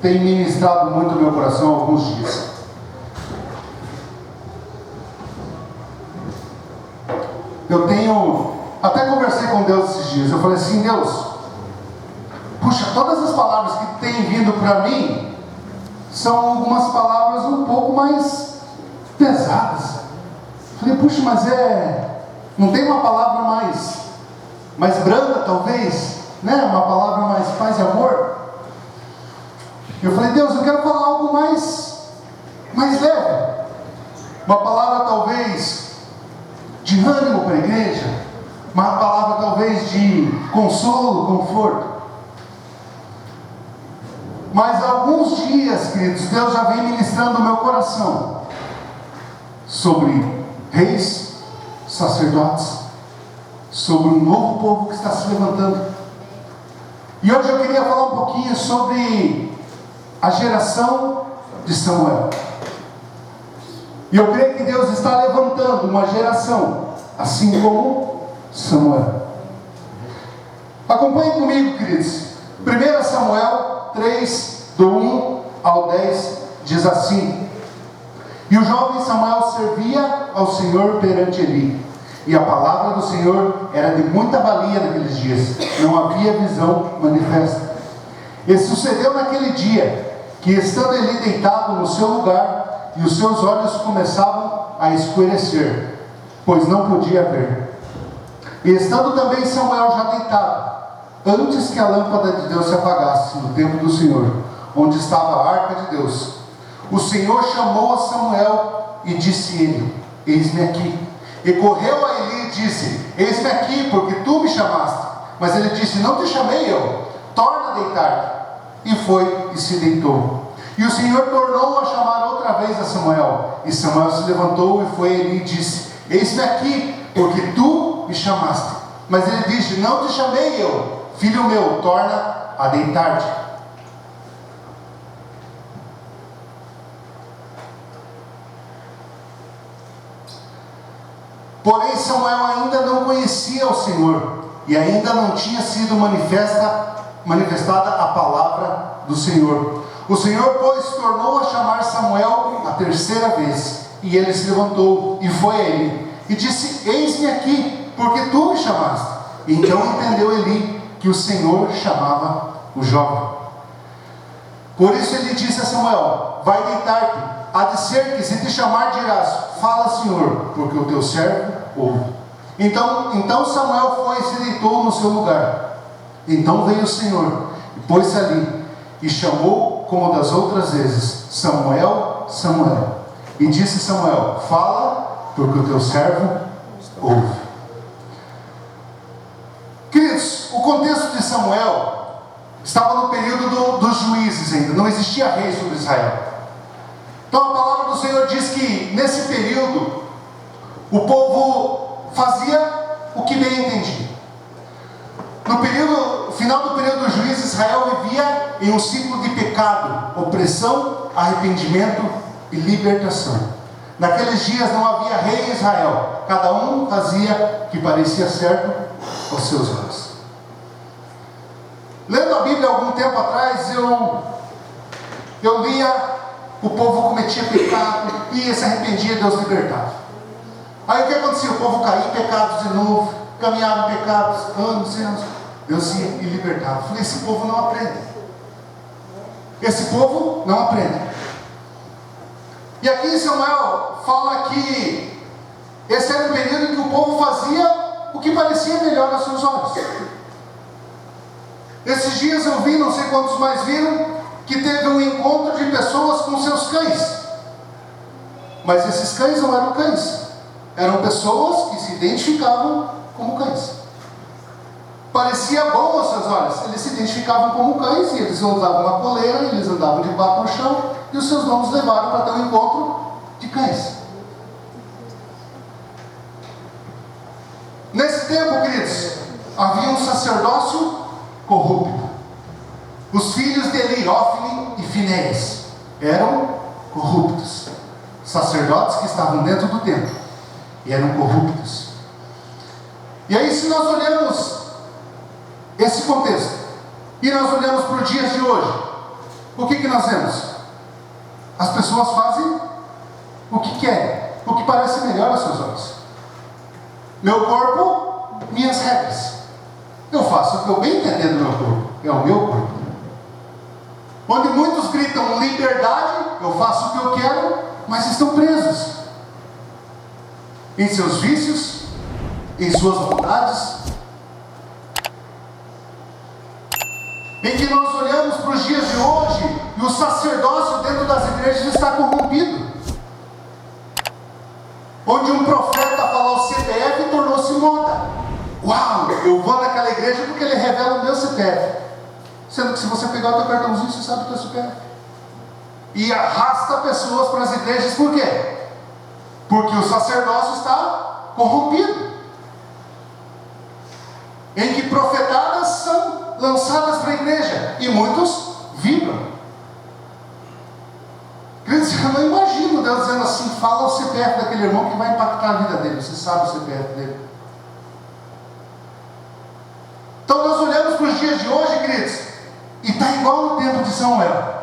tem ministrado muito no meu coração há alguns dias. Até conversei com Deus esses dias. Eu falei assim: Deus, puxa, todas as palavras que têm vindo para mim são algumas palavras um pouco mais pesadas. Eu falei, puxa, mas não tem uma palavra mais branda, talvez, né? Uma palavra mais paz e amor. Eu falei, Deus, eu quero falar algo mais leve, uma palavra talvez de ânimo para a igreja, uma palavra talvez de consolo, conforto. Mas há alguns dias, queridos, Deus já vem ministrando o meu coração sobre reis, sacerdotes, sobre um novo povo que está se levantando. E hoje eu queria falar um pouquinho sobre a geração de Samuel. E eu creio que Deus está levantando uma geração assim como Samuel. Acompanhe comigo, queridos. 1 Samuel 3, do 1 ao 10, diz assim: E o jovem Samuel servia ao Senhor perante Eli, e a palavra do Senhor era de muita valia naqueles dias, não havia visão manifesta. E sucedeu naquele dia, que estando Eli deitado no seu lugar, e os seus olhos começavam a escurecer, pois não podia ver. E estando também Samuel já deitado, antes que a lâmpada de Deus se apagasse no templo do Senhor, onde estava a arca de Deus, o Senhor chamou a Samuel e disse ele: Eis-me aqui. E correu a Eli e disse: Eis-me aqui, porque tu me chamaste. Mas ele disse: Não te chamei eu, torna a deitar-te. E foi e se deitou. E o Senhor tornou a chamar outra vez a Samuel. E Samuel se levantou e foi a Eli e disse: Eis-me aqui, porque tu me chamaste. Mas ele disse: Não te chamei eu, filho meu, torna a deitar-te. Porém Samuel ainda não conhecia o Senhor, e ainda não tinha sido manifestada a palavra do Senhor. O Senhor, pois, tornou a chamar Samuel a terceira vez, e ele se levantou e foi a ele, e disse: Eis-me aqui, porque tu me chamaste. E então entendeu Eli que o Senhor chamava o jovem. Por isso ele disse a Samuel: Vai deitar-te. Há de ser que, se te chamar, dirás: Fala, Senhor, porque o teu servo ouve. Então Samuel foi e se deitou no seu lugar. Então veio o Senhor e pôs-se ali, e chamou como das outras vezes: Samuel, Samuel. E disse Samuel: Fala, porque o teu servo ouve. Queridos, o contexto de Samuel estava no período dos juízes ainda, não existia rei sobre Israel. Então a palavra do Senhor diz que nesse período o povo fazia o que bem entendia. No final do período dos juízes, Israel vivia em um ciclo de pecado, opressão, arrependimento e libertação. Naqueles dias não havia rei em Israel, cada um fazia o que parecia certo aos seus olhos. Lendo a Bíblia algum tempo atrás, eu lia: o povo cometia pecado, ia, se arrependia, Deus libertava. Aí o que acontecia? O povo caía em pecados de novo, caminhava em pecados, anos e anos, Deus ia e libertava. Eu falei: esse povo não aprende. Esse povo não aprende. E aqui em Samuel fala que esse era um período em que o povo fazia o que parecia melhor aos seus olhos. Esses dias eu vi, não sei quantos mais viram, que teve um encontro de pessoas com seus cães. Mas esses cães não eram cães, eram pessoas que se identificavam como cães. Parecia bom aos seus olhos, eles se identificavam como cães, e eles usavam uma coleira, eles andavam de papo no chão, e os seus donos levaram para ter um encontro de cães. Nesse tempo, queridos, havia um sacerdócio corrupto. Os filhos de Eli, Hófni e Finéias, eram corruptos. Sacerdotes que estavam dentro do templo e eram corruptos. E aí, se nós olhamos esse contexto e nós olhamos para os dias de hoje, o que nós vemos? As pessoas fazem o que querem, o que parece melhor aos seus olhos. Meu corpo, minhas regras. Eu faço o que eu bem entender do meu corpo. É o meu corpo. Onde muitos gritam liberdade, eu faço o que eu quero, mas estão presos em seus vícios, em suas vontades. Em que nós olhamos para os dias de hoje e o sacerdócio dentro das igrejas está corrompido. Onde um profeta falar o CPF tornou-se moda. Uau, eu vou naquela igreja porque ele revela o meu CPF. Sendo que se você pegar o teu cartãozinho, você sabe o teu CPF. E arrasta pessoas para as igrejas, por quê? Porque o sacerdócio está corrompido. Em que profetadas são lançadas para a igreja e muitos vibram. Eu não imagino Deus dizendo assim: fala o CPF daquele irmão que vai impactar a vida dele. Você sabe o CPF dele. Então nós olhamos para os dias de hoje, queridos, e está igual no tempo de Samuel.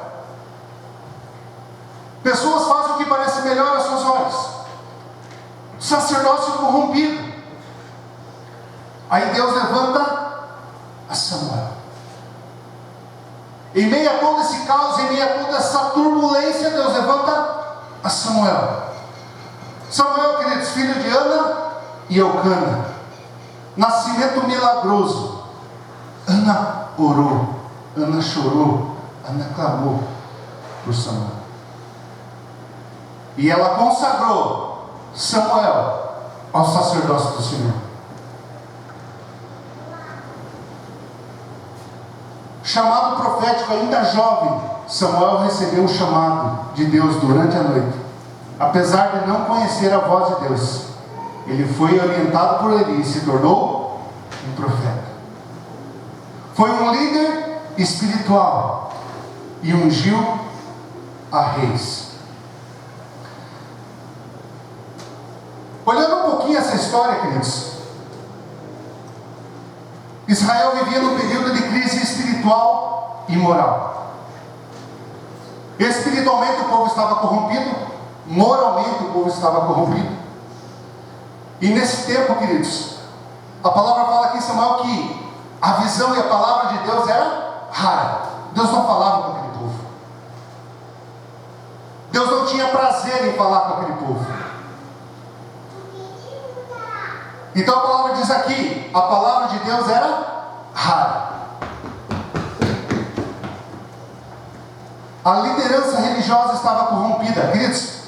Pessoas fazem o que parece melhor aos seus olhos. Sacerdócio corrompido. Aí Deus levanta a Samuel. Em meio a todo esse caos, em meio a toda essa turbulência, Deus levanta a Samuel. Samuel, queridos, filho de Ana e Eucana. Nascimento milagroso. Ana orou, Ana chorou, Ana clamou por Samuel. E ela consagrou Samuel ao sacerdócio do Senhor. Chamado profético ainda jovem, Samuel recebeu o chamado de Deus durante a noite. Apesar de não conhecer a voz de Deus, ele foi orientado por Eli e se tornou um profeta. Foi um líder espiritual e ungiu a reis. Olhando um pouquinho essa história, queridos, Israel vivia num período de crise espiritual e moral. Espiritualmente o povo estava corrompido, moralmente o povo estava corrompido. E nesse tempo, queridos, a palavra fala aqui em Samuel que a visão e a palavra de Deus era rara. Deus não falava com aquele povo. Deus não tinha prazer em falar com aquele povo. Então a palavra diz aqui, a palavra de Deus era rara. A liderança religiosa estava corrompida. Queridos,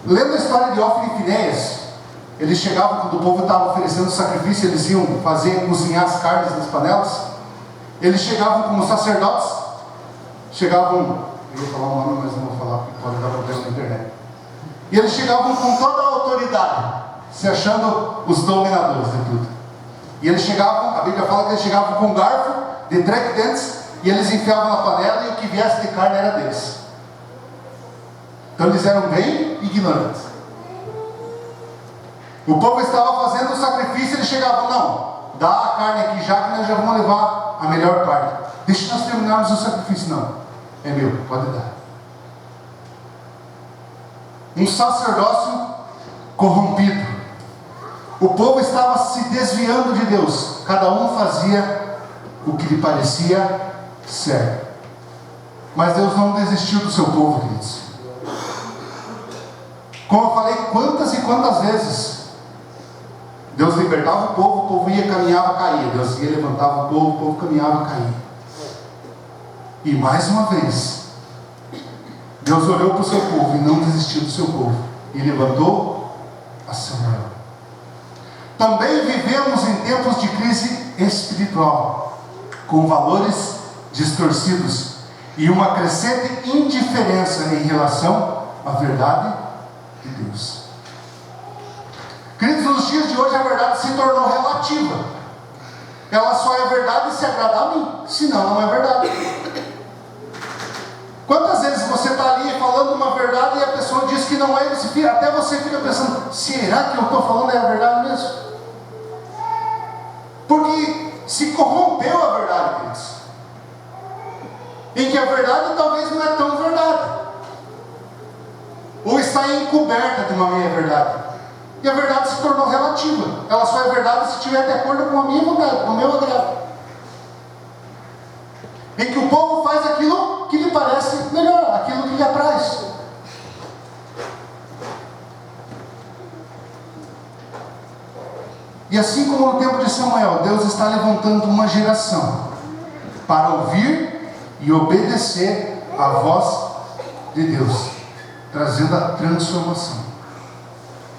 lendo a história de Ofni e Finéias, eles chegavam quando o povo estava oferecendo sacrifício, eles iam cozinhar as carnes nas panelas. Eles chegavam como sacerdotes, eu ia falar um nome, mas não vou falar porque pode dar problema na internet. E eles chegavam com toda a autoridade, se achando os dominadores de tudo. E eles chegavam, a Bíblia fala que eles chegavam com um garfo de 3 dentes, e eles enfiavam na panela, e o que viesse de carne era deles. Então eles eram bem ignorantes. O povo estava fazendo o sacrifício, eles chegavam: não, dá a carne aqui já, que nós já vamos levar a melhor parte. Deixa nós terminarmos o sacrifício. Não, é meu, pode dar. Um sacerdócio corrompido. O povo estava se desviando de Deus. Cada um fazia o que lhe parecia certo. Mas Deus não desistiu do seu povo, queridos. Como eu falei, quantas e quantas vezes Deus libertava o povo ia, caminhava, caía. Deus ia, levantava o povo caminhava, caía. E mais uma vez, Deus olhou para o seu povo e não desistiu do seu povo. E levantou a Samuel. Também vivemos em tempos de crise espiritual, com valores distorcidos e uma crescente indiferença em relação à verdade de Deus. Queridos, nos dias de hoje a verdade se tornou relativa. Ela só é verdade se agradar a mim, senão não é verdade. Quantas vezes você está ali falando uma verdade e a pessoa diz que não é, até você fica pensando: será que eu estou falando é a verdade mesmo? Porque se corrompeu a verdade, queridos. em que a verdade talvez não é tão verdade, ou está encoberta de uma meia-verdade, e a verdade se tornou relativa. Ela só é verdade se estiver de acordo com a minha vontade, com o meu agrado, em que o povo faz aquilo que lhe parece melhor, aquilo que lhe apraz. E assim como no tempo de Samuel, Deus está levantando uma geração para ouvir e obedecer à voz de Deus, trazendo a transformação.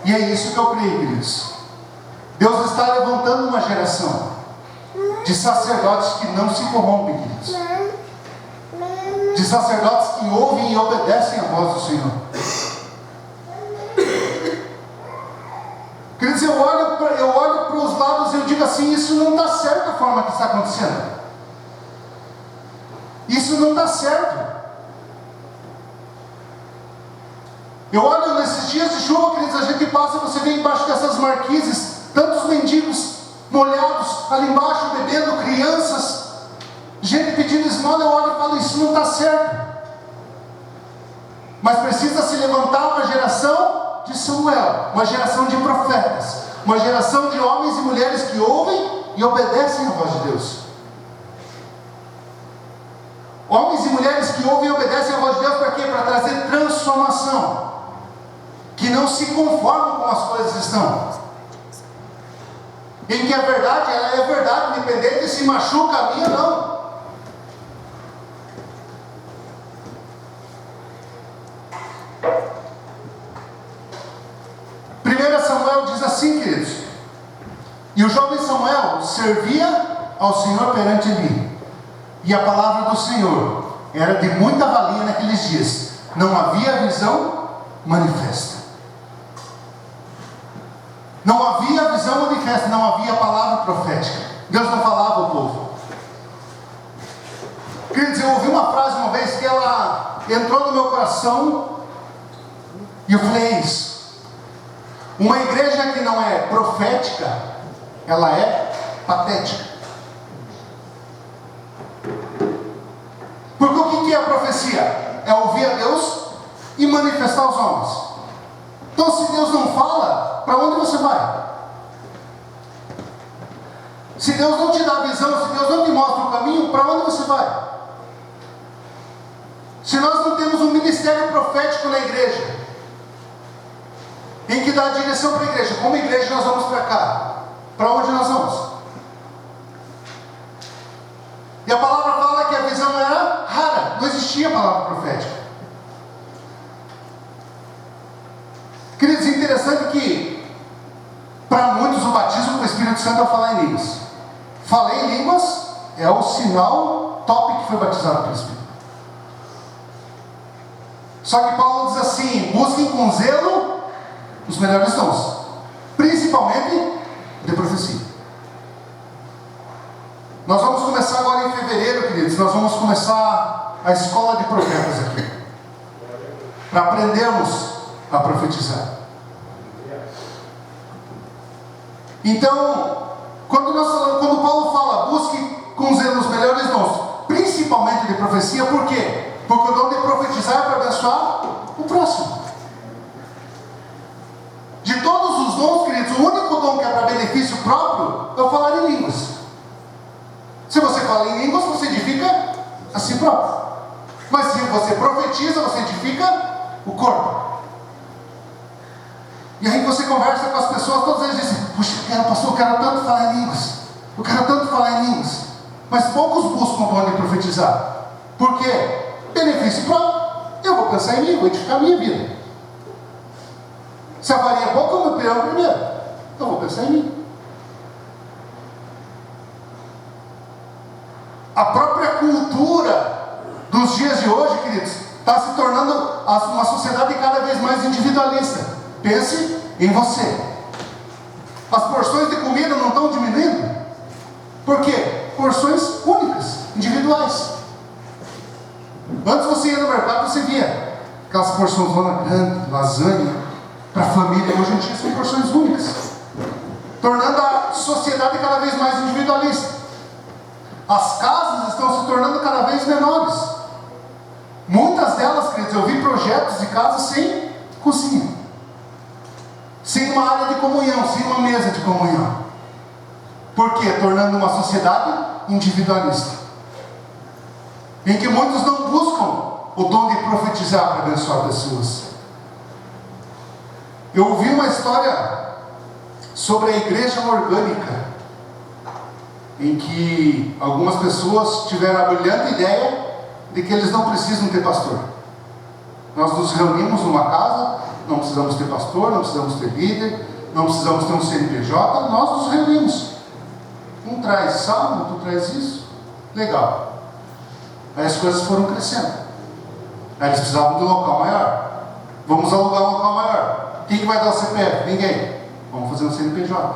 E é isso que eu creio, queridos. Deus está levantando uma geração de sacerdotes que não se corrompem, queridos, de sacerdotes que ouvem e obedecem à voz do Senhor. Queridos, eu olho para os lados e eu digo assim: isso não está certo a forma que está acontecendo. Isso não está certo. Eu olho nesses dias de chuva, queridos, a gente passa, você vê embaixo dessas marquises, tantos mendigos molhados ali embaixo, bebendo, crianças, gente pedindo esmola. Eu olho e falo: isso não está certo. Mas precisa se levantar uma geração de Samuel, uma geração de profetas, uma geração de homens e mulheres que ouvem e obedecem à voz de Deus. Homens e mulheres que ouvem e obedecem à voz de Deus para quê? Para trazer transformação, que não se conformam com as coisas que estão, em que a verdade, ela é verdade, independente se machuca a mim ou não. Samuel diz assim, queridos: e o jovem Samuel servia ao Senhor perante ele, e a palavra do Senhor era de muita valia naqueles dias, não havia visão manifesta. Não havia visão manifesta, não havia palavra profética. Deus não falava ao povo. Queridos, eu ouvi uma frase uma vez que ela entrou no meu coração, e eu falei: é isso. Uma igreja que não é profética, ela é patética. Porque o que é a profecia? É ouvir a Deus e manifestar aos homens. Então, se Deus não fala, para onde você vai? Se Deus não te dá visão, se Deus não te mostra o caminho, para onde você vai? Se nós não temos um ministério profético na igreja, em que dá direção para a igreja, como igreja nós vamos para cá, para onde nós vamos? E a palavra fala que a visão era rara, não existia a palavra profética. Queridos, interessante que para muitos o batismo com o Espírito Santo é falar em línguas. Falar em línguas é o sinal top que foi batizado pelo Espírito. Só que Paulo diz assim: busquem com zelo os melhores dons, principalmente de profecia. Nós vamos começar agora em fevereiro, queridos. Nós vamos começar a escola de profetas aqui, para aprendermos a profetizar. Então, quando Paulo fala, busque com zelo os melhores dons, principalmente de profecia, por quê? Porque o dom de profetizar é para abençoar o próximo. De todos os dons, queridos, o único dom que é para benefício próprio é o falar em línguas. Se você fala em línguas, você edifica a si próprio. Mas se você profetiza, você edifica o corpo. E aí você conversa com as pessoas, todas eles dizem: puxa, pastor, eu quero tanto falar em línguas. Eu quero tanto falar em línguas. Mas poucos buscam o dom de profetizar. Por quê? Benefício próprio. Eu vou pensar em mim, vou edificar a minha vida. Se a varinha é pouca, eu vou pegar primeiro. Eu vou pensar em mim. A própria cultura dos dias de hoje, queridos, está se tornando uma sociedade cada vez mais individualista. Pense em você. As porções de comida não estão diminuindo. Por quê? Porções únicas, individuais. Antes você ia no mercado, você via aquelas porções grandes, lasanha, para a família. Hoje em dia são porções únicas, tornando a sociedade cada vez mais individualista. As casas estão se tornando cada vez menores. Muitas delas, queridos, eu vi projetos de casa sem cozinha, sem uma área de comunhão, sem uma mesa de comunhão. Por quê? Tornando uma sociedade individualista, em que muitos não buscam o dom de profetizar para abençoar pessoas. Eu ouvi uma história sobre a igreja orgânica, em que algumas pessoas tiveram a brilhante ideia de que eles não precisam ter pastor. Nós nos reunimos numa casa, não precisamos ter pastor, não precisamos ter líder, não precisamos ter um CNPJ, nós nos reunimos. Um traz salmo, tu traz isso, legal. Aí as coisas foram crescendo. Aí eles precisavam de um local maior. Vamos alugar um local maior. Quem vai dar o CPF? Ninguém. Vamos fazer um CNPJ.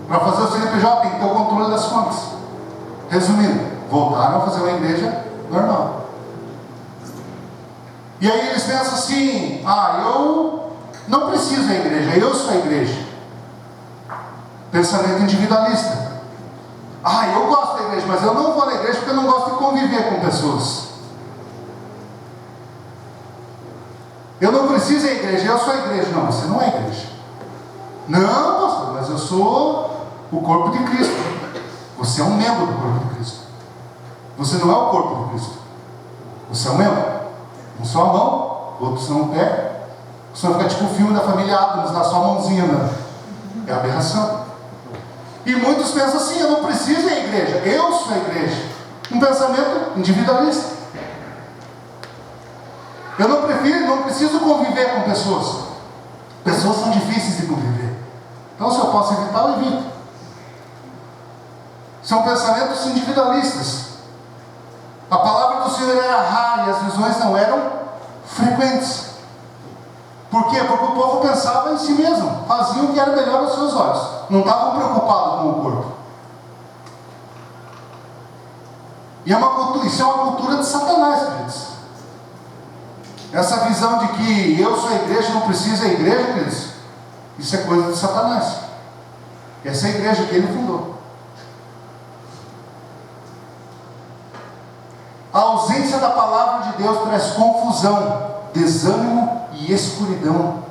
Para fazer o CNPJ tem que ter o controle das contas. Resumindo, voltaram a fazer uma igreja normal. E aí eles pensam assim: eu não preciso da igreja, eu sou a igreja. Pensamento individualista. Eu gosto da igreja, mas eu não vou na igreja porque eu não gosto de conviver com pessoas. Eu não preciso da igreja, eu sou a igreja. Não, você não é a igreja. Não, pastor, mas eu sou o corpo de Cristo. Você é um membro do corpo de Cristo. Você não é o corpo de Cristo. Você é um membro. Um só a mão, outro só um pé. O senhor fica tipo o filme da família Adams, na sua mãozinha andando. É aberração. E muitos pensam assim: eu não preciso da igreja, eu sou a igreja. Um pensamento individualista. Eu não preciso conviver com pessoas. Pessoas são difíceis de conviver. Então, se eu posso evitar, eu evito. São pensamentos individualistas. A palavra do Senhor era rara e as visões não eram frequentes. Por quê? Porque o povo pensava em si mesmo, faziam o que era melhor aos seus olhos, não estavam preocupados com o corpo. E isso é uma cultura de Satanás, queridos. Essa visão de que eu sou a igreja, não preciso da igreja, queridos, isso é coisa de Satanás. Essa é a igreja que ele fundou. A ausência da palavra de Deus traz confusão, desânimo e escuridão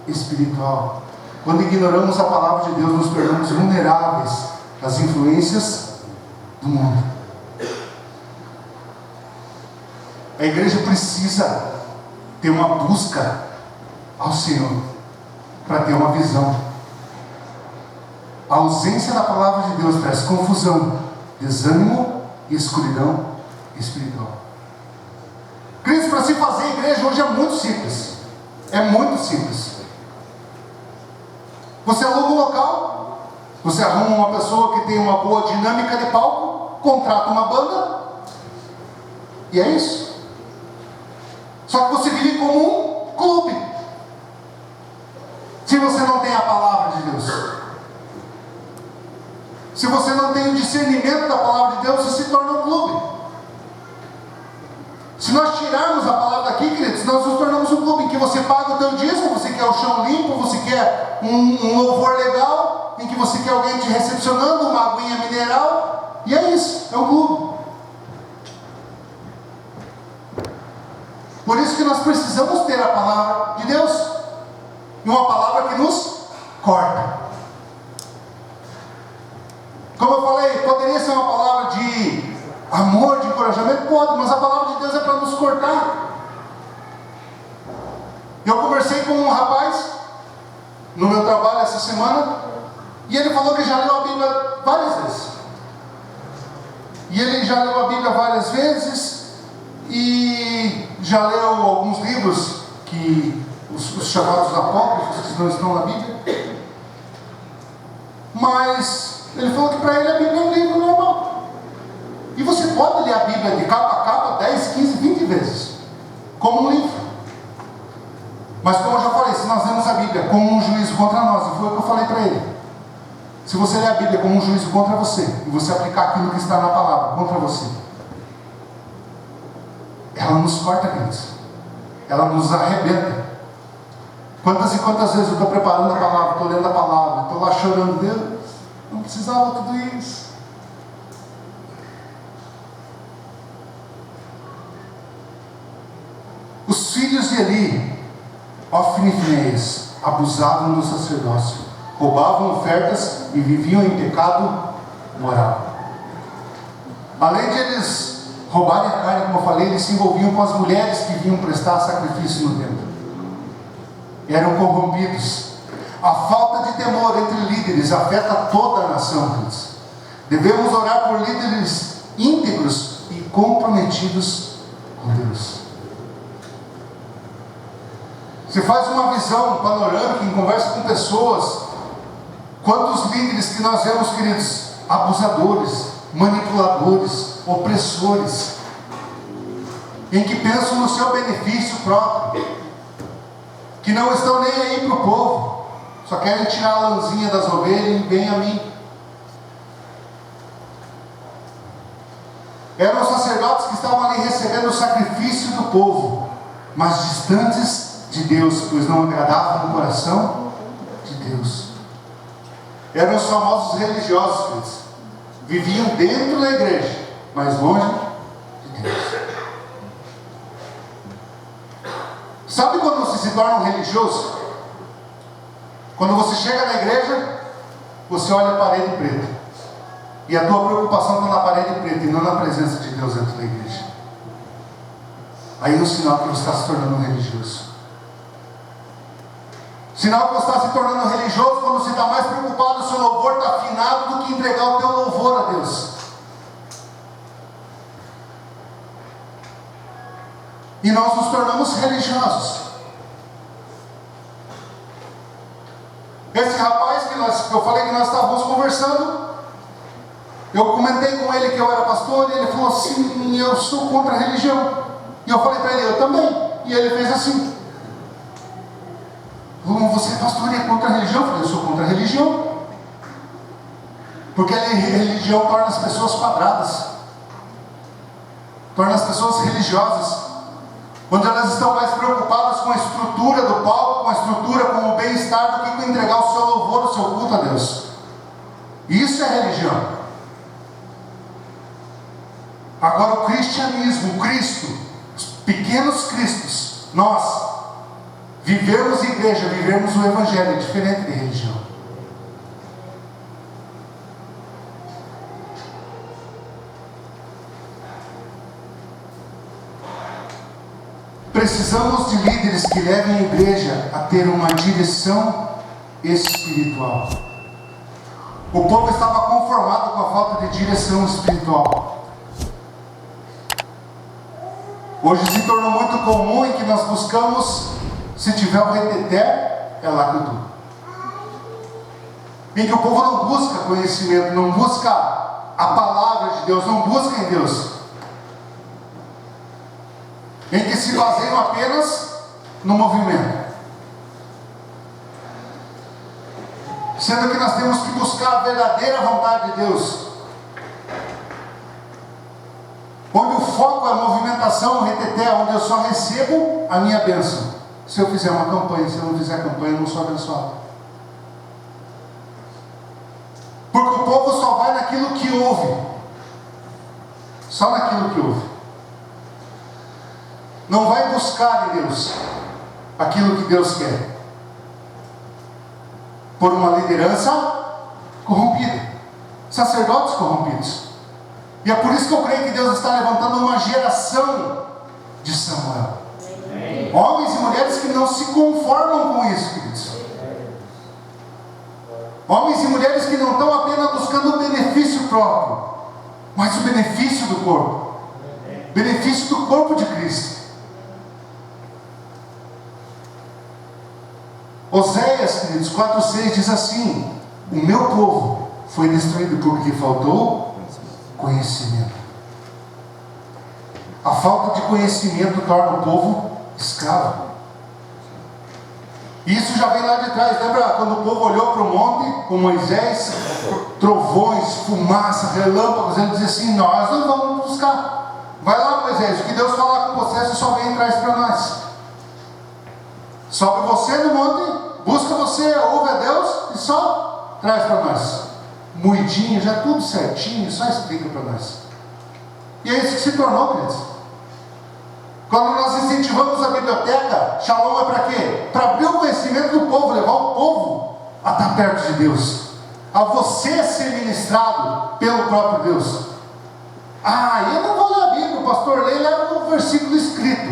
espiritual. Quando ignoramos a palavra de Deus, nos tornamos vulneráveis às influências do mundo. A igreja precisa ter uma busca ao Senhor para ter uma visão. A ausência da palavra de Deus traz confusão, desânimo e escuridão espiritual. Cristo, para se fazer igreja hoje é muito simples. É muito simples. Você aluga um local, você arruma uma pessoa que tem uma boa dinâmica de palco, contrata uma banda, e é isso. Só que você vive como um clube. Se você não tem a palavra de Deus, se você não tem o discernimento da palavra de Deus, você se torna um clube. Se nós tirarmos a palavra daqui, queridos, nós nos tornamos um clube em que você paga o teu dízimo, você quer o chão limpo, você quer um louvor legal, em que você quer alguém te recepcionando, uma aguinha mineral, e é isso, é um clube. Por isso que nós precisamos ter a palavra de Deus, e uma palavra que nos corta. Como eu falei, poderia ser uma palavra de amor, de encorajamento? Pode, mas a palavra de Deus é para nos cortar. Eu conversei com um rapaz no meu trabalho essa semana, e ele falou que já leu a Bíblia várias vezes. E ele já leu a Bíblia várias vezes, e já leu alguns livros, que os chamados apócrifos, que não estão na Bíblia. Mas ele falou que para ele a Bíblia é um livro normal. E você pode ler a Bíblia de capa a capa 10, 15, 20 vezes, como um livro. Mas como eu já falei, se nós lemos a Bíblia como um juízo contra nós, e foi o que eu falei para ele, se você ler a Bíblia como um juízo contra você, e você aplicar aquilo que está na palavra contra você, ela nos corta, queridos. Ela nos arrebenta. Quantas e quantas vezes eu estou preparando a palavra, estou lendo a palavra, estou lá chorando, Deus, não precisava tudo isso. Os filhos de Eli, Ofni e Finéias, abusavam do sacerdócio, roubavam ofertas e viviam em pecado moral. Além de eles roubarem a carne, como eu falei, eles se envolviam com as mulheres que vinham prestar sacrifício no templo. Eram corrompidos. A falta de temor entre líderes afeta toda a nação, queridos. Devemos orar por líderes íntegros e comprometidos com Deus. Você faz uma visão panorâmica em conversa com pessoas. Quantos líderes que nós vemos, queridos, abusadores, manipuladores, opressores, em que pensam no seu benefício próprio, que não estão nem aí para o povo, só querem tirar a lãzinha das ovelhas e vem a mim. Eram os sacerdotes que estavam ali recebendo o sacrifício do povo, mas distantes de Deus, pois não agradavam o coração de Deus. Eram os famosos religiosos, queridos. Viviam dentro da igreja, mas longe de Deus. Sabe quando você se torna um religioso? Quando você chega na igreja, você olha a parede preta, e a tua preocupação está na parede preta e não na presença de Deus dentro da igreja. Aí é um sinal que você está se tornando um religioso. Sinal que você está se tornando religioso quando você está mais preocupado, o seu louvor está afinado, do que entregar o teu louvor a Deus. E nós nos tornamos religiosos. Esse rapaz que eu falei que nós estávamos conversando, eu comentei com ele que eu era pastor, e ele falou assim: eu sou contra a religião. E eu falei para ele: eu também. E ele fez assim: você é pastor e é contra a religião? Eu falei: eu sou contra a religião, porque a religião torna as pessoas quadradas, torna as pessoas religiosas, onde elas estão mais preocupadas com a estrutura do palco, com a estrutura, com o bem-estar, do que com entregar o seu louvor, o seu culto a Deus. Isso é religião. Agora o cristianismo, o Cristo, os pequenos cristos, nós vivemos igreja, vivemos o evangelho, é diferente de religião. Precisamos de líderes que levem a igreja a ter uma direção espiritual. O povo estava conformado com a falta de direção espiritual. Hoje se tornou muito comum em que nós buscamos, se tiver o reteté, é lá que eu estou. Em que o povo não busca conhecimento, não busca a palavra de Deus, não busca em Deus. Em que se baseiam apenas no movimento. Sendo que nós temos que buscar a verdadeira vontade de Deus. Onde o foco é a movimentação, o reteté, onde eu só recebo a minha bênção. Se eu fizer uma campanha, se eu não fizer campanha, eu não sou abençoado. Porque o povo só vai naquilo que ouve. Só naquilo que ouve. Não vai buscar em Deus aquilo que Deus quer. Por uma liderança corrompida. Sacerdotes corrompidos. E é por isso que eu creio que Deus está levantando uma geração de Samuel. Amém. Homens e mulheres que não se conformam com isso, queridos. Homens e mulheres que não estão apenas buscando o benefício próprio, mas o benefício do corpo. Benefício do corpo de Cristo. Oséias, queridos, 4:6 diz assim: o meu povo foi destruído porque faltou conhecimento. A falta de conhecimento torna o povo escravo. Isso já vem lá de trás. Lembra quando o povo olhou para o monte com Moisés, trovões, fumaça, relâmpagos, ele dizia assim: nós não vamos buscar. Vai lá, Moisés, o que Deus falar com você, você só vem e traz para nós. Sobe você no monte, busca você, ouve a Deus e só traz para nós. Moidinho, já tudo certinho, só explica para nós. E é isso que se tornou, queridos. Quando nós incentivamos a biblioteca, Shalom é para quê? Para abrir o conhecimento do povo, levar o povo a estar perto de Deus, a você ser ministrado pelo próprio Deus. Eu não vou ler a Bíblia, o pastor lê, leva um versículo escrito.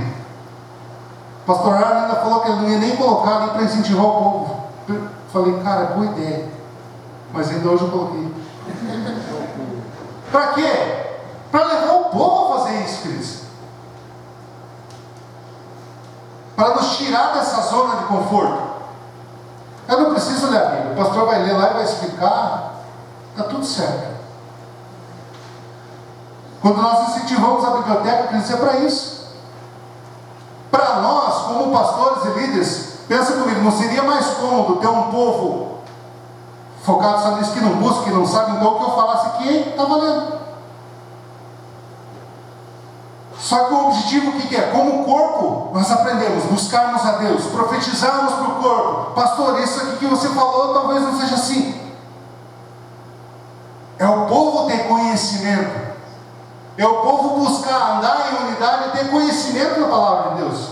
O pastor Arno ainda falou que ele não ia nem colocar ali para incentivar o povo. Eu falei, cara, boa ideia, mas ainda hoje eu coloquei. Para quê? Para levar o povo a fazer isso, queridos. Para nos tirar dessa zona de conforto. Eu não preciso ler a Bíblia, o pastor vai ler lá e vai explicar, está tudo certo. Quando nós incentivamos a biblioteca, queridos, é para isso. Para nós, como pastores e líderes, pensa comigo, não seria mais cômodo ter um povo focado só nisso, que não busca, que não sabe, então o que eu falasse aqui está valendo. Só que o objetivo o que é? Como corpo, nós aprendemos, buscarmos a Deus, profetizarmos para o corpo. Pastor, isso aqui que você falou talvez não seja assim. É o povo ter conhecimento. É o povo buscar andar em unidade e ter conhecimento da palavra de Deus.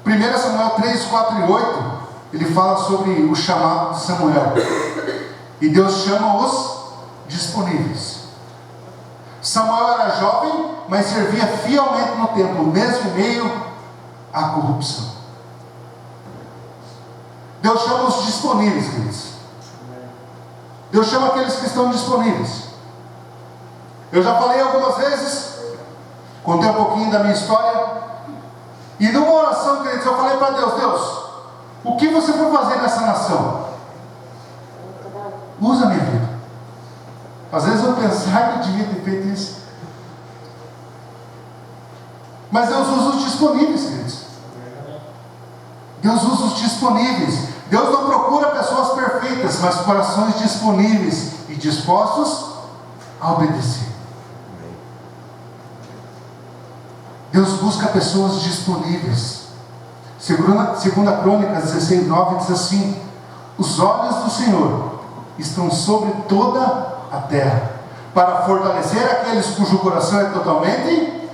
Primeiro Samuel 3, 4 e 8, ele fala sobre o chamado de Samuel. E Deus chama os disponíveis. Samuel era jovem, mas servia fielmente no templo, mesmo em meio à corrupção. Deus chama os disponíveis, queridos. Deus chama aqueles que estão disponíveis. Eu já falei algumas vezes, contei um pouquinho da minha história, e numa oração, queridos, eu falei para Deus, Deus, o que você for fazer nessa nação? Usa a minha vida. Às vezes eu pensar que eu devia ter feito isso, mas Deus usa os disponíveis, queridos. Deus usa os disponíveis. Deus não procura pessoas perfeitas, mas corações disponíveis e dispostos a obedecer. Deus busca pessoas disponíveis. Segunda Crônicas 16, 9 diz assim: os olhos do Senhor estão sobre toda a terra, para fortalecer aqueles cujo coração é totalmente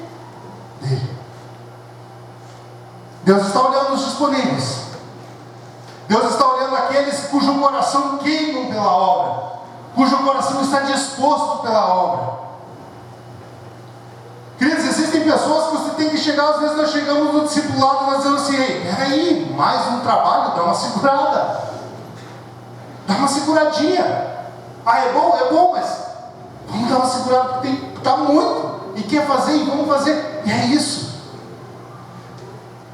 dele. Deus está olhando os disponíveis. Deus está olhando aqueles cujo coração queimam pela obra, cujo coração está disposto pela obra. Queridos, existem pessoas que você tem que chegar, às vezes nós chegamos no discipulado e nós dizemos assim: ei, peraí, mais um trabalho, dá uma segurada, dá uma seguradinha. É bom, mas vamos dar uma segurada, porque está muito, e quer fazer, e vamos fazer, e é isso.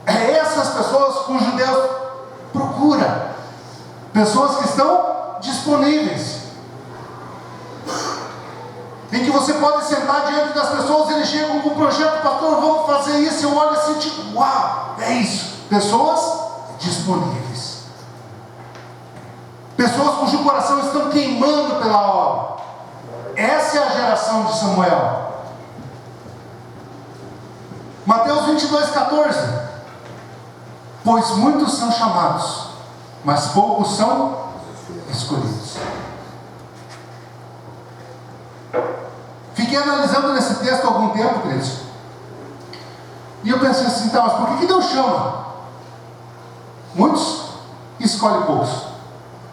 É essas pessoas cujo Deus procura, pessoas que estão disponíveis, em que você pode sentar diante das pessoas, eles chegam com um projeto, pastor, vamos fazer isso, eu olho assim, tipo, uau, é isso. Pessoas disponíveis, pessoas cujo coração estão queimando pela obra. Essa é a geração de Samuel. Mateus 22, 14. Pois muitos são chamados, mas poucos são escolhidos. Fiquei analisando nesse texto há algum tempo, queridos, e eu pensei assim, tá, mas por que Deus chama muitos e escolhe poucos?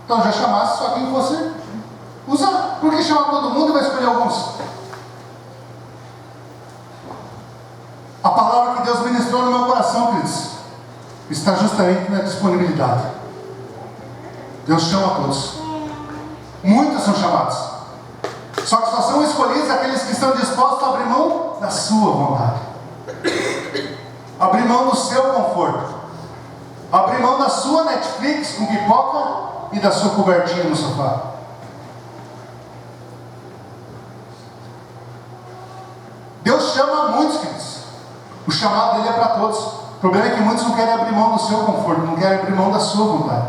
Então já chamasse só quem fosse usar. Por que chamar todo mundo e vai escolher alguns? A palavra que Deus ministrou no meu coração, queridos, está justamente na disponibilidade. Deus chama todos. Muitos são chamados, só que só são escolhidos aqueles que estão dispostos a abrir mão da sua vontade, abrir mão do seu conforto, abrir mão da sua Netflix com pipoca e da sua cobertinha no sofá. Deus chama muitos, queridos. O chamado dele é para todos. O problema é que muitos não querem abrir mão do seu conforto, não querem abrir mão da sua vontade.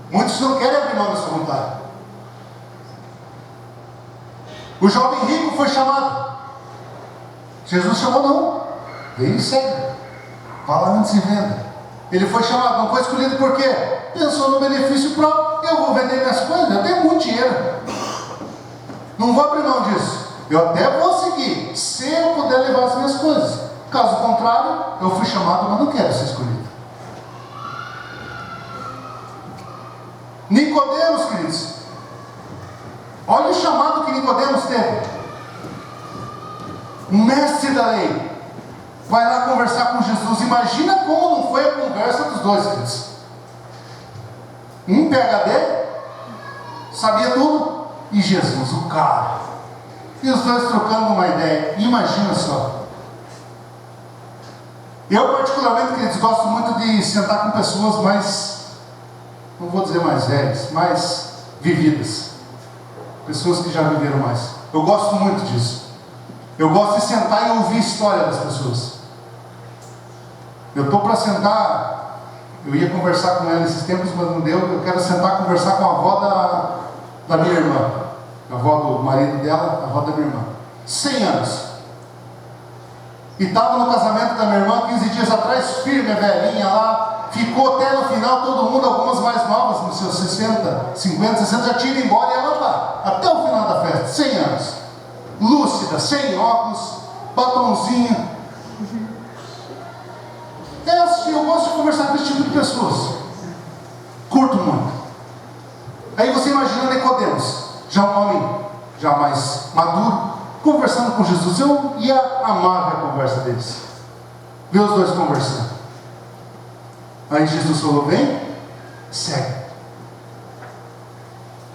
Muitos não querem abrir mão da sua vontade. O jovem rico foi chamado. Jesus chamou não. Veio e segue. Fala antes e venda. Ele foi chamado, não foi escolhido por quê? Pensou no benefício próprio. Eu vou vender minhas coisas? Eu tenho muito dinheiro. Não vou abrir mão disso. Eu até vou seguir, se eu puder levar as minhas coisas. Caso contrário, eu fui chamado, mas não quero ser escolhido. Nicodemos, queridos. Olha o chamado que Nicodemos teve. Um mestre da lei. Vai lá conversar com Jesus. Imagina como não foi a conversa dos dois, queridos. Um PhD, sabia tudo, e Jesus, o cara. E os dois trocando uma ideia. Imagina só. Eu particularmente, queridos, gosto muito de sentar com pessoas mais, não vou dizer mais velhas, mais vividas. Pessoas que já viveram mais. Eu gosto muito disso. Eu gosto de sentar e ouvir a história das pessoas. Eu estou para sentar, eu ia conversar com ela esses tempos, mas não deu. Eu quero sentar e conversar com a avó da minha irmã. A avó do marido dela, a avó da minha irmã. 100 anos. E estava no casamento da minha irmã 15 dias atrás, firme, a velhinha lá. Ficou até no final, todo mundo, algumas mais novas, nos seus 60, 50, 60, já tinha ido embora e ela lá. Até o final da festa, 100 anos. Lúcida, sem óculos, batonzinho. É assim, eu gosto de conversar com esse tipo de pessoas. Curto muito. Aí você imagina Nicodemos, já um homem já mais maduro, conversando com Jesus. Eu ia amar a conversa deles. Ver os dois conversando. Aí Jesus falou: vem, segue.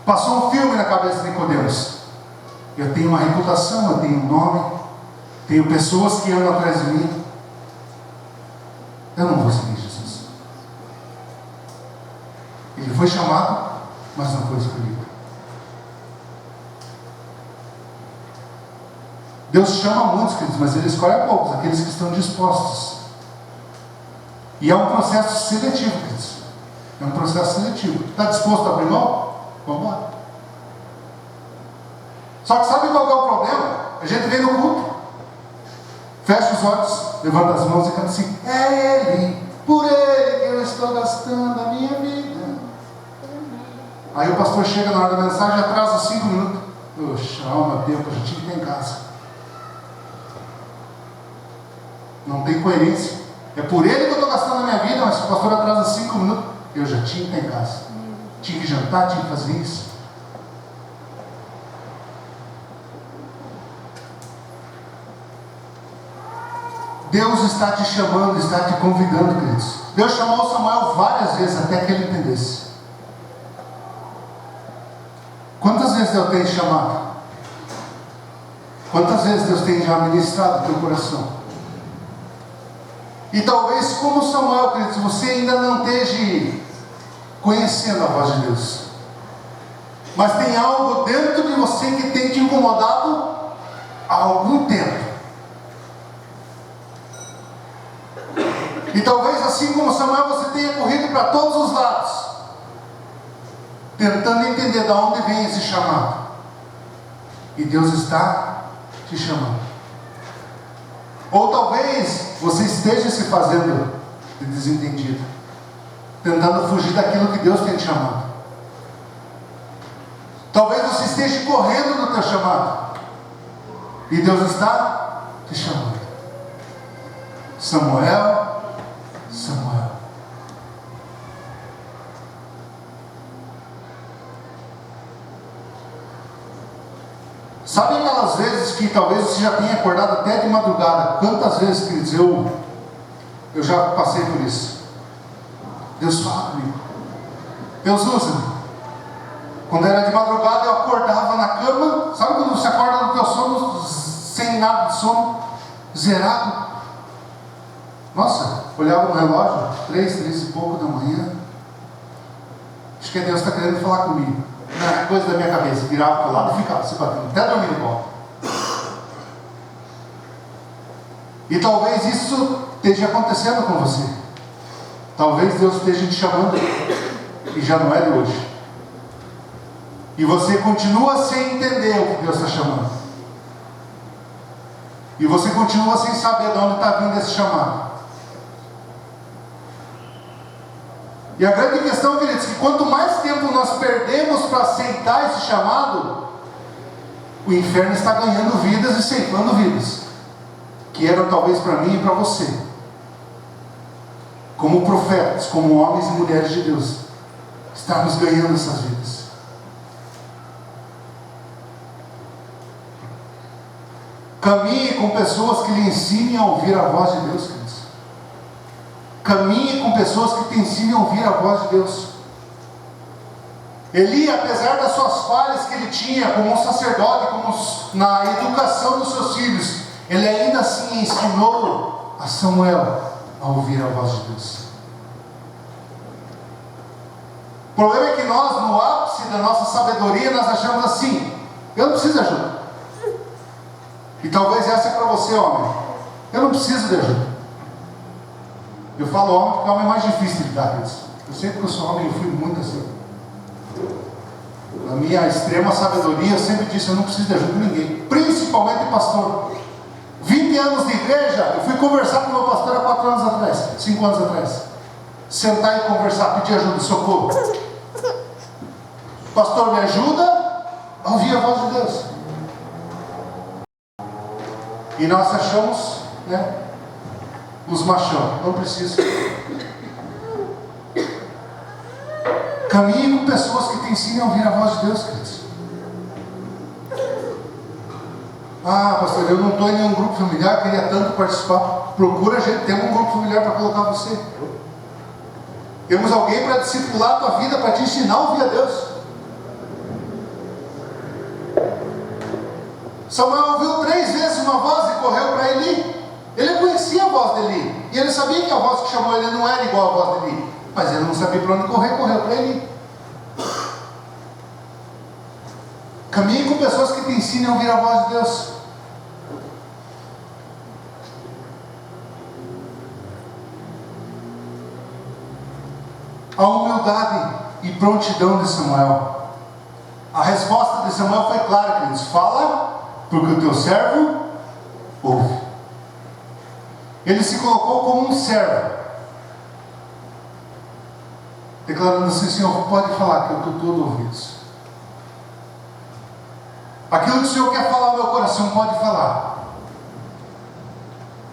Passou um filme na cabeça de Nicodemos. Eu tenho uma reputação, eu tenho um nome, tenho pessoas que andam atrás de mim. Eu não vou seguir Jesus. Ele foi chamado, mas não foi escolhido. Deus chama muitos, queridos, mas Ele escolhe a poucos, aqueles que estão dispostos. E é um processo seletivo, queridos. É um processo seletivo. Está disposto a abrir mão? Vamos lá. Só que sabe qual é o problema? A gente vem no culto, fecha os olhos, levanta as mãos e canta assim: é Ele, por Ele que eu estou gastando a minha vida. Aí o pastor chega na hora da mensagem, atrasa 5 minutos. Poxa, meu tempo, a gente tinha que ter em casa. Não tem coerência. É por Ele que eu estou gastando a minha vida, mas se o pastor atrasa 5 minutos, eu já tinha que estar em casa. Tinha que jantar, tinha que fazer isso. Deus está te chamando, está te convidando, queridos. Deus chamou Samuel várias vezes até que ele entendesse. Quantas vezes Deus tem te chamado? Quantas vezes Deus tem já ministrado no teu coração? E talvez, como Samuel, queridos, você ainda não esteja conhecendo a voz de Deus. Mas tem algo dentro de você que tem te incomodado há algum tempo. E talvez, assim como Samuel, você tenha corrido para todos os lados, tentando entender de onde vem esse chamado. E Deus está te chamando. Ou talvez você esteja se fazendo de desentendido, tentando fugir daquilo que Deus tem te chamado. Talvez você esteja correndo do teu chamado, e Deus está te chamando. Samuel. Sabe aquelas vezes que talvez você já tenha acordado até de madrugada? Quantas vezes, queridos, eu já passei por isso. Deus fala comigo. Deus usa-me. Quando era de madrugada, eu acordava na cama. Sabe quando você acorda no teu sono sem nada de sono? Zerado. Nossa, olhava no relógio, 3 e pouco da manhã. Acho que Deus está querendo falar comigo. Não, é coisa da minha cabeça. Virava para o lado e ficava se batendo, até dormir no colo. E talvez isso esteja acontecendo com você. Talvez Deus esteja te chamando e já não é de hoje. E você continua sem entender o que Deus está chamando. E você continua sem saber de onde está vindo esse chamado. E a grande questão, queridos, é que quanto mais tempo nós perdemos para aceitar esse chamado, o inferno está ganhando vidas e ceifando vidas, que eram talvez para mim e para você, como profetas, como homens e mulheres de Deus, estamos ganhando essas vidas. Caminhe com pessoas que lhe ensinem a ouvir a voz de Deus, queridos. Caminhe com pessoas que te ensinem a ouvir a voz de Deus. Eli, apesar das suas falhas que ele tinha como um sacerdote, como na educação dos seus filhos, ele ainda assim ensinou a Samuel a ouvir a voz de Deus. O problema é que nós, no ápice da nossa sabedoria, nós achamos assim: eu não preciso de ajuda. E talvez essa é para você, homem. Eu não preciso de ajuda. Eu falo homem porque o homem é mais difícil de lidar com isso. Eu sempre que eu sou homem, eu fui muito assim. Na minha extrema sabedoria, eu sempre disse: eu não preciso de ajuda de ninguém, principalmente pastor. 20 anos de igreja, eu fui conversar com o meu pastor há 4 anos atrás, 5 anos atrás. Sentar e conversar, pedir ajuda, socorro. Pastor, me ajuda a ouvir a voz de Deus. E nós achamos, né, os machão, não precisa. Caminhe com pessoas que te ensinem a ouvir a voz de Deus, queridos. Ah, pastor, eu não estou em nenhum grupo familiar, queria tanto participar. Procura a gente, temos um grupo familiar para colocar você. Temos alguém para discipular a tua vida, para te ensinar a ouvir a Deus. Samuel ouviu 3 vezes uma voz e correu para Eli. Ele conhecia a voz de Eli, e ele sabia que a voz que chamou ele não era igual à voz de Eli, mas ele não sabia para onde correr, correu para Eli. Caminhe com pessoas que te ensinem a ouvir a voz de Deus. A humildade e prontidão de Samuel. A resposta de Samuel foi clara, queridos: fala, porque o teu servo ouve. Ele se colocou como um servo, declarando assim: Senhor, pode falar, que eu estou todo ouvidos. Aquilo que o Senhor quer falar ao meu coração, pode falar.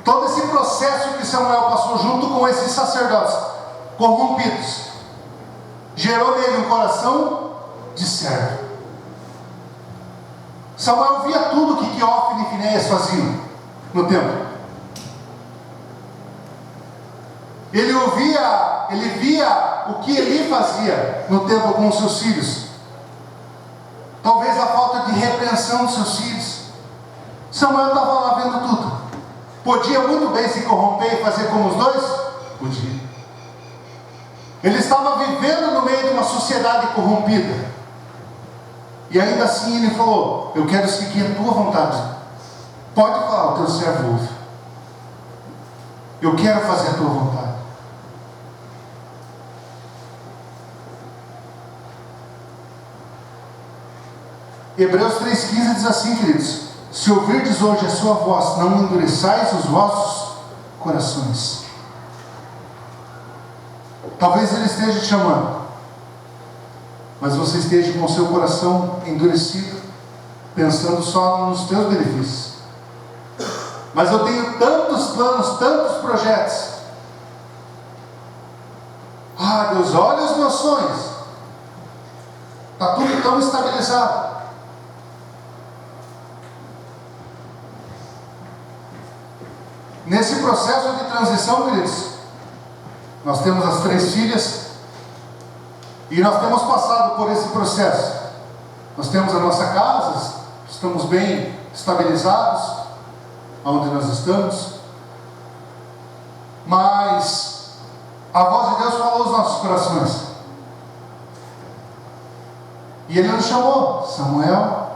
Todo esse processo que Samuel passou junto com esses sacerdotes corrompidos, gerou nele um coração de servo. Samuel via tudo o que Ofne e Finéias faziam no templo. Ele via o que Eli fazia no templo com os seus filhos. Talvez a falta de repreensão dos seus filhos. Samuel estava lá vendo tudo. Podia muito bem se corromper e fazer como os dois? Podia. Ele estava vivendo no meio de uma sociedade corrompida. E ainda assim ele falou: eu quero seguir a tua vontade. Pode falar, o teu servo ouve. Eu quero fazer a tua vontade. Hebreus 3,15 diz assim, queridos: se ouvirdes hoje a sua voz, não endureçais os vossos corações. Talvez ele esteja te chamando, mas você esteja com o seu coração endurecido, pensando só nos teus benefícios. Mas eu tenho tantos planos, tantos projetos. Ah, Deus, olha os meus sonhos. Está tudo tão estabilizado. Nesse processo de transição, queridos, nós temos as 3 filhas e nós temos passado por esse processo. Nós temos a nossa casa, estamos bem estabilizados onde nós estamos, mas a voz de Deus falou aos nossos corações e Ele nos chamou: Samuel,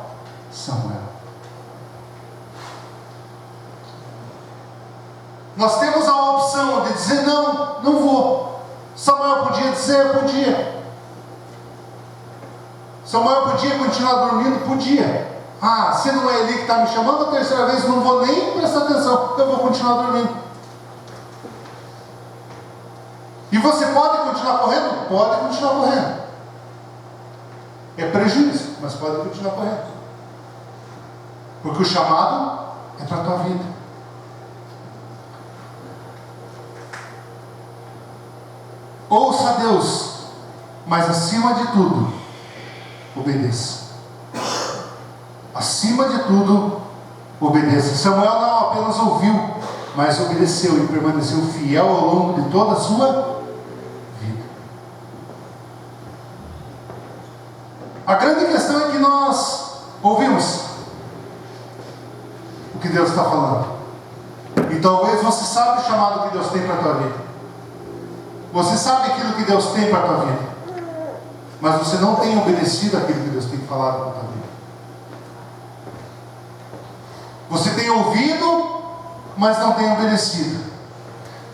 Samuel. Nós temos a opção de dizer: não, não vou. Samuel podia dizer: podia. Samuel podia continuar dormindo? Podia. Ah, se não é Eli que está me chamando a 3ª vez, não vou nem prestar atenção, eu vou continuar dormindo. E você pode continuar correndo? pode continuar correndo. É prejuízo, mas pode continuar correndo. Porque o chamado é para a tua vida. Ouça a Deus, mas acima de tudo, obedeça. Acima de tudo, obedeça. Samuel não apenas ouviu, mas obedeceu e permaneceu fiel ao longo de toda a sua vida. A grande questão é que nós ouvimos o que Deus está falando. E talvez você sabe o chamado que Deus tem para a tua vida. Você sabe aquilo que Deus tem para a tua vida. Mas você não tem obedecido aquilo que Deus tem falado para a tua vida. Você tem ouvido, mas não tem obedecido.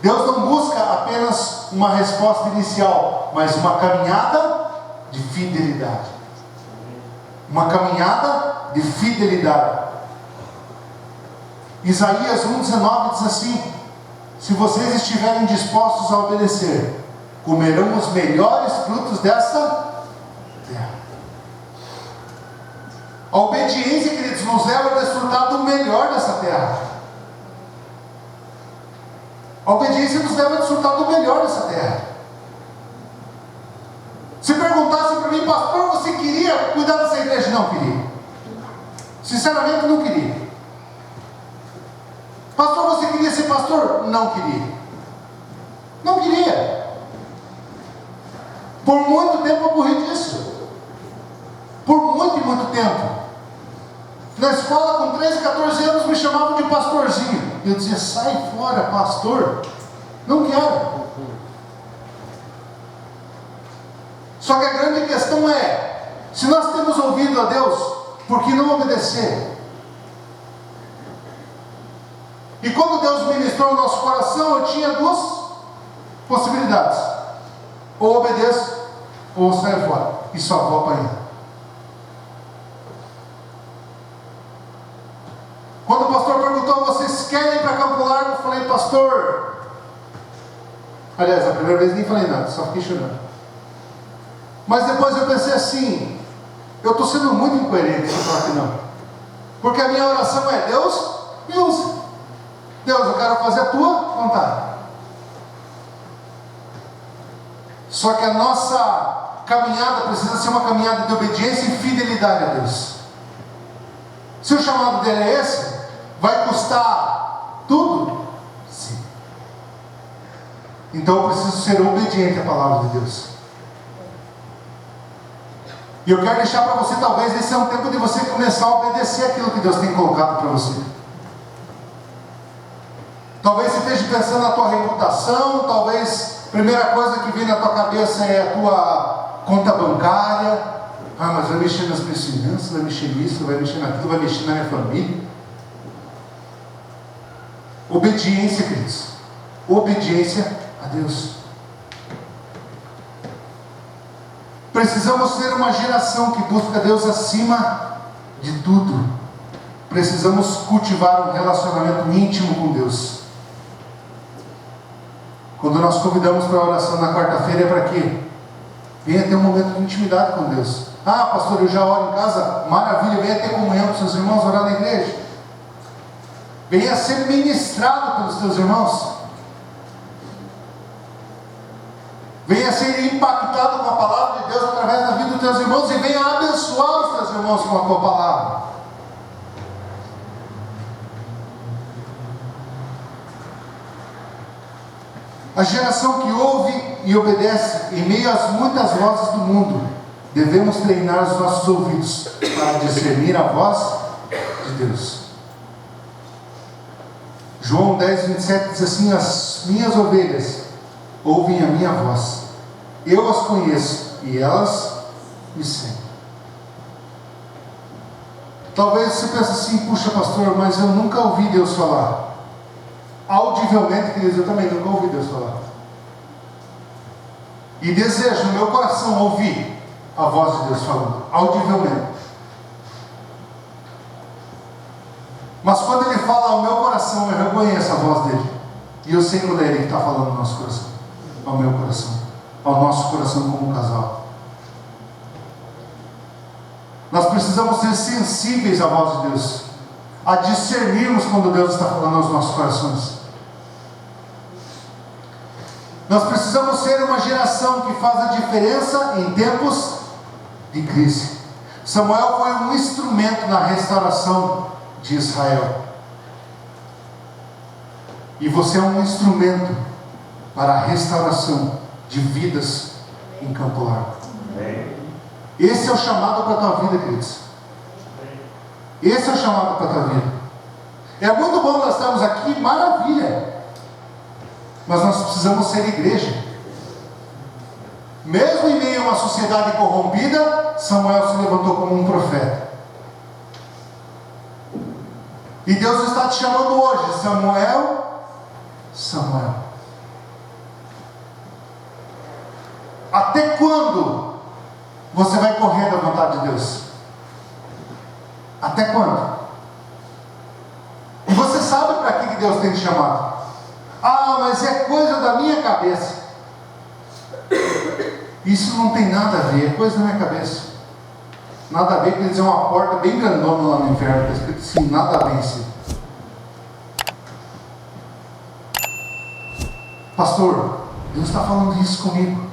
Deus não busca apenas uma resposta inicial, mas uma caminhada de fidelidade. Uma caminhada de fidelidade. Isaías 1,19 diz assim: se vocês estiverem dispostos a obedecer, comerão os melhores frutos dessa terra. A obediência, queridos, nos leva a desfrutar do melhor dessa terra. A obediência nos leva a desfrutar do melhor dessa terra. Se perguntasse para mim, pastor, você queria cuidar dessa igreja? Não queria. Sinceramente, não queria. Pastor, você queria ser pastor? Não queria. Não queria. Por muito tempo eu morri disso. Por muito e muito tempo. Na escola, com 13, 14 anos, me chamavam de pastorzinho. E eu dizia, sai fora, pastor. Não quero. Só que a grande questão é, se nós temos ouvido a Deus, por que não obedecer? E quando Deus ministrou o nosso coração, eu tinha duas possibilidades: ou obedeço, ou saio fora, e só vou apanhar. Quando o pastor perguntou, vocês querem ir para Campo Largo? Eu falei, pastor. Aliás, a primeira vez nem falei nada, só fiquei chorando. Mas depois eu pensei assim, eu estou sendo muito incoerente se eu falar que não. Porque a minha oração é, Deus, me use. Deus, eu quero fazer a tua vontade. Só que a nossa caminhada precisa ser uma caminhada de obediência e fidelidade a Deus. Se o chamado dele é esse, vai custar tudo? Sim. Então eu preciso ser obediente à palavra de Deus. E eu quero deixar para você, talvez esse é um tempo de você começar a obedecer aquilo que Deus tem colocado para você. Talvez você esteja pensando na tua reputação, talvez a primeira coisa que vem na tua cabeça é a tua conta bancária. Ah, mas vai mexer nas minhas finanças, vai mexer nisso, vai mexer naquilo, vai mexer na minha família. Obediência, queridos. Obediência a Deus. Precisamos ser uma geração que busca Deus acima de tudo. Precisamos cultivar um relacionamento íntimo com Deus. Quando nós convidamos para a oração na quarta-feira, é para quê? Venha ter um momento de intimidade com Deus. Ah, pastor, eu já oro em casa. Maravilha, venha ter comunhão com seus irmãos, orar na igreja. Venha ser ministrado pelos teus irmãos. Venha ser impactado com a palavra de Deus através da vida dos teus irmãos e venha abençoar os teus irmãos com a tua palavra. A geração que ouve e obedece em meio às muitas vozes do mundo, devemos treinar os nossos ouvidos para discernir a voz de Deus. João 10, 27 diz assim: as minhas ovelhas ouvem a minha voz, eu as conheço e elas me seguem. Talvez você pense assim, puxa pastor, mas eu nunca ouvi Deus falar. Audivelmente, queridos, eu também nunca ouvi Deus falar. E desejo no meu coração ouvir a voz de Deus falando, audivelmente. Mas quando Ele fala ao meu coração, eu reconheço a voz dele. E eu sei quando é Ele que está falando no nosso coração, ao meu coração. ao nosso coração como casal. Nós precisamos ser sensíveis à voz de Deus, a discernirmos quando Deus está falando aos nossos corações. Nós precisamos ser uma geração que faz a diferença em tempos de crise. Samuel foi um instrumento na restauração de Israel. E você é um instrumento para a restauração de vidas em Campo Largo. Esse é o chamado para a tua vida, queridos. Esse é o chamado para a tua vida. É muito bom nós estarmos aqui, maravilha. Mas nós precisamos ser igreja. Mesmo em meio a uma sociedade corrompida, Samuel se levantou como um profeta. E Deus está te chamando hoje, Samuel. Samuel, até quando você vai correr da vontade de Deus? Até quando? E você sabe para que Deus tem te chamado? Ah, mas é coisa da minha cabeça. Isso não tem nada a ver, é coisa da minha cabeça. Nada a ver, quer dizer, uma porta bem grandona lá no inferno, está escrito assim, nada a vencer. Pastor, Deus está falando isso comigo.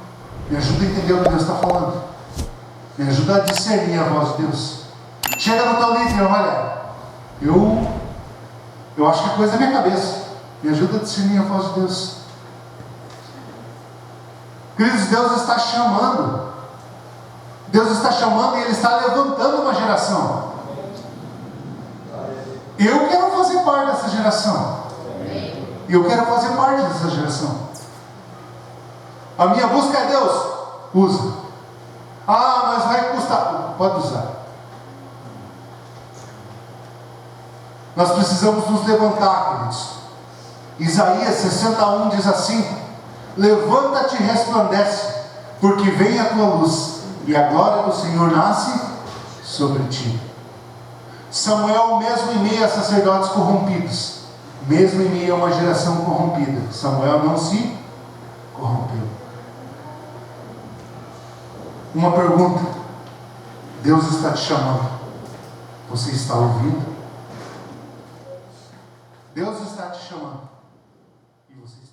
Me ajuda a entender o que Deus está falando. Me ajuda a discernir a voz de Deus. Chega no teu líder, olha, eu acho que é coisa da minha cabeça. Me ajuda a discernir a voz de Deus. Queridos, Deus está chamando. Deus está chamando e Ele está levantando uma geração. Eu quero fazer parte dessa geração. E eu quero fazer parte dessa geração. A minha busca é Deus. Usa. Ah, mas vai custar. Pode usar. Nós precisamos nos levantar, queridos. Isaías 61 diz assim: levanta-te e resplandece, porque vem a tua luz, e a glória do Senhor nasce sobre ti. Samuel, mesmo em meio a sacerdotes corrompidos, mesmo em meio a uma geração corrompida, Samuel não se corrompeu. Uma pergunta: Deus está te chamando, você está ouvindo? Deus está te chamando e você está